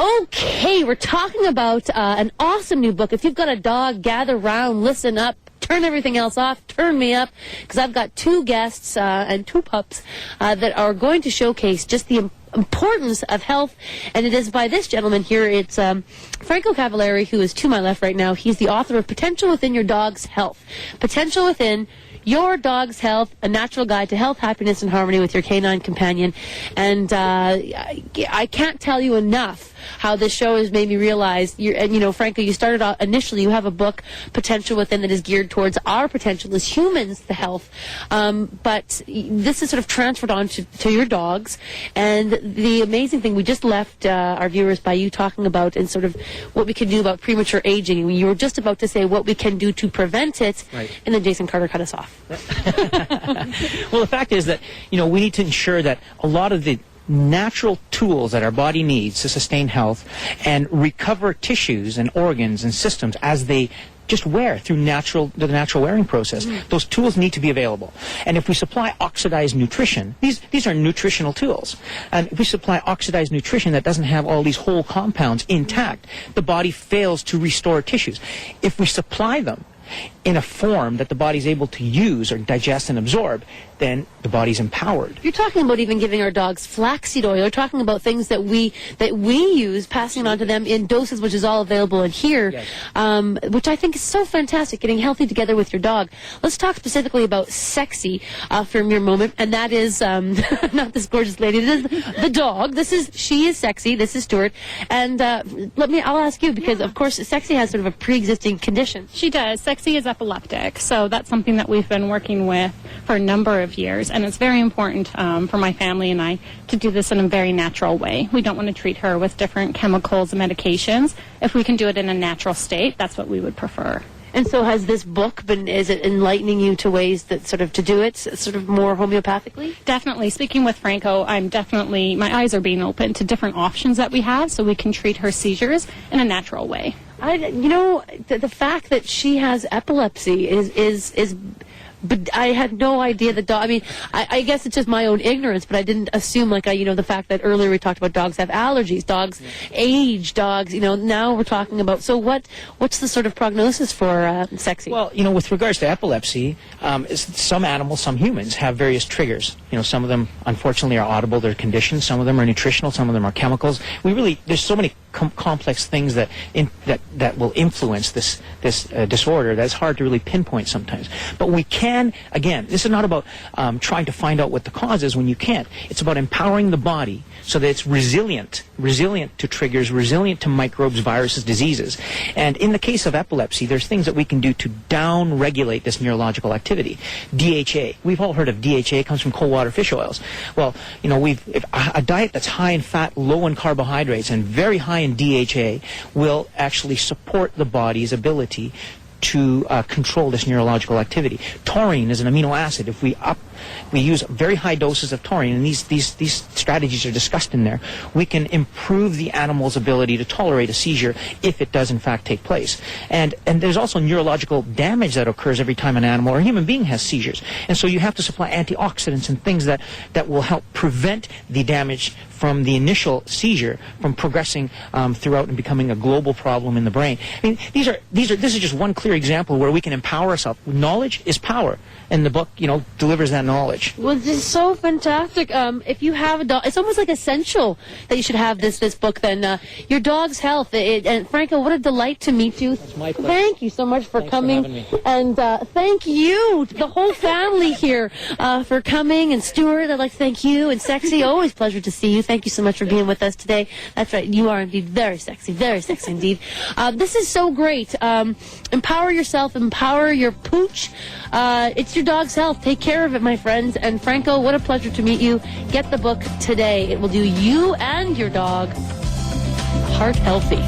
Okay, we're talking about an awesome new book. If you've got a dog, gather round, listen up, turn everything else off, turn me up, because I've got two guests and two pups that are going to showcase just the importance of health, and it is by this gentleman here. It's Franco Cavaleri, who is to my left right now. He's the author of Potential Within Your Dog's Health. Potential Within Your Dog's Health, a natural guide to health, happiness, and harmony with your canine companion. And I can't tell you enough how this show has made me realize, and you know, Franco, you started out initially, you have a book, Potential Within, that is geared towards our potential as humans, the health. But this is sort of transferred on to your dogs. And the amazing thing, we just left our viewers by you talking about and sort of what we can do about premature aging. You were just about to say what we can do to prevent it, right, and then Jason Carter cut us off. Well, the fact is that, you know, we need to ensure that a lot of the natural tools that our body needs to sustain health and recover tissues and organs and systems as they just wear through the natural wearing process. Those tools need to be available. And if we supply oxidized nutrition, these are nutritional tools. And if we supply oxidized nutrition that doesn't have all these whole compounds intact, the body fails to restore tissues. If we supply them in a form that the body's able to use or digest and absorb, then the body's empowered. You're talking about even giving our dogs flaxseed oil. You're talking about things that we use, passing it on to them in doses, which is all available in here, yes, which I think is so fantastic, getting healthy together with your dog. Let's talk specifically about Sexy for a mere moment, and that is not this gorgeous lady. This is the dog. She is Sexy. This is Stuart. And I'll ask you, because of course Sexy has sort of a pre-existing condition. She does. Sexy is epileptic, so that's something that we've been working with for a number of years, and it's very important for my family and I to do this in a very natural way. We don't want to treat her with different chemicals and medications. If we can do it in a natural state, that's what we would prefer. And so has this book is it enlightening you to ways that sort of to do it sort of more homeopathically? Definitely. Speaking with Franco, my eyes are being open to different options that we have so we can treat her seizures in a natural way. The fact that she has epilepsy is but I had no idea the dog. I mean, I guess it's just my own ignorance, but I didn't assume, the fact that earlier we talked about dogs have allergies, dogs age, dogs. Now we're talking about. So what's the sort of prognosis for Sexy? Well, with regards to epilepsy, some animals, some humans have various triggers. Some of them, unfortunately, are audible. They're conditions. Some of them are nutritional. Some of them are chemicals. There's so many complex things that will influence this disorder that's hard to really pinpoint sometimes. But we can, again, this is not about trying to find out what the cause is when you can't. It's about empowering the body so that it's resilient to triggers, resilient to microbes, viruses, diseases. And in the case of epilepsy, there's things that we can do to down-regulate this neurological activity. DHA. We've all heard of DHA. It comes from cold water fish oils. Well, a diet that's high in fat, low in carbohydrates, and very high in DHA will actually support the body's ability to control this neurological activity. Taurine is an amino acid. If we use very high doses of taurine, and these strategies are discussed in there, we can improve the animal's ability to tolerate a seizure if it does in fact take place. And there's also neurological damage that occurs every time an animal or a human being has seizures. And so you have to supply antioxidants and things that will help prevent the damage from the initial seizure from progressing throughout and becoming a global problem in the brain. I mean, this is just one clear example where we can empower ourselves. Knowledge is power, and the book, delivers that knowledge. Well, this is so fantastic. If you have a dog, it's almost like essential that you should have this book. Then your dog's health. And Franco, what a delight to meet you. It's my pleasure. Thank you so much for coming. For having me. And thank you, the whole family here, for coming. And Stuart, I'd like to thank you. And Sexy, always a pleasure to see you. Thank you so much for being with us today. That's right, you are indeed very sexy indeed. This is so great. Empower yourself, empower your pooch. It's your dog's health. Take care of it, my friends. And Franco, what a pleasure to meet you. Get the book today. It will do you and your dog heart healthy.